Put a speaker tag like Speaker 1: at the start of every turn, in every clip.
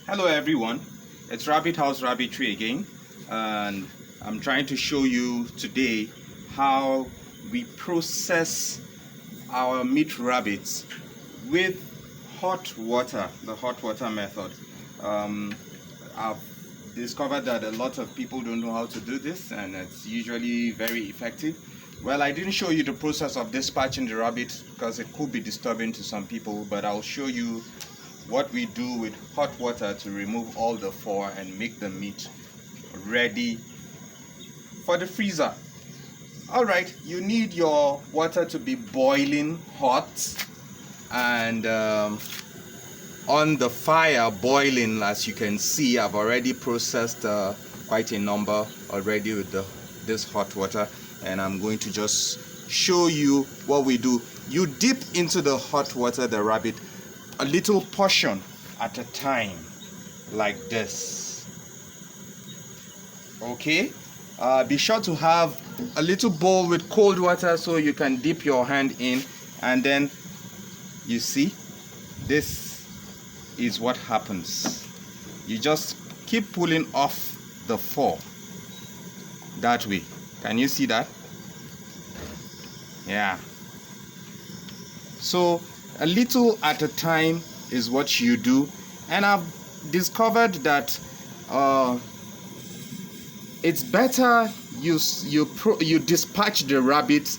Speaker 1: Hello everyone, it's Rabbit House Rabbitry again, and I'm trying to show you today how we process our meat rabbits with hot water, the hot water method. I've discovered that a lot of people don't know how to do this, and it's usually very effective. Well, I didn't show you the process of dispatching the rabbit because it could be disturbing to some people, but I'll show you what we do with hot water to remove all the fur and make the meat ready for the freezer. Alright, you need your water to be boiling hot and on the fire boiling. As you can see, I've already processed quite a number already with this hot water, and I'm going to just show you what we do. You dip into the hot water the rabbit a little portion at a time, like this. Okay, be sure to have a little bowl with cold water so you can dip your hand in, and then you see, this is what happens. You just keep pulling off the fur that way. Can you see that? Yeah. So a little at a time is what you do, and I've discovered that it's better you dispatch the rabbit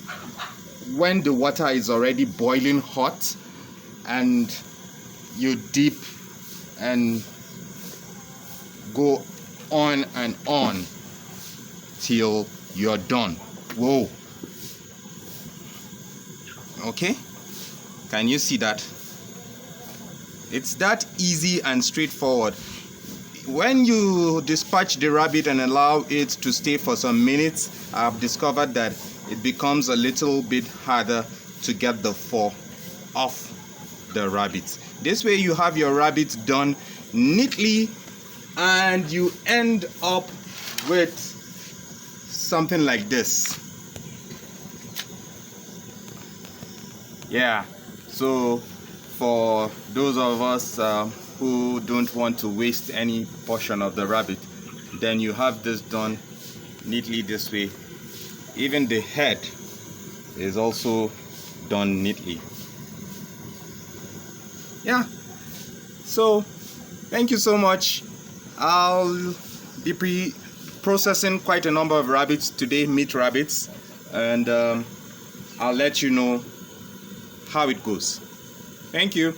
Speaker 1: when the water is already boiling hot, and you dip and go on and on till you're done. Whoa. Okay, can you see that? It's that easy and straightforward. When you dispatch the rabbit and allow it to stay for some minutes, I've discovered that it becomes a little bit harder to get the fur off the rabbit. This way you have your rabbit done neatly, and you end up with something like this. Yeah, so for those of us who don't want to waste any portion of the rabbit, then you have this done neatly this way. Even the head is also done neatly. Yeah, so thank you so much. I'll be processing quite a number of rabbits today, meat rabbits, and I'll let you know how it goes. Thank you.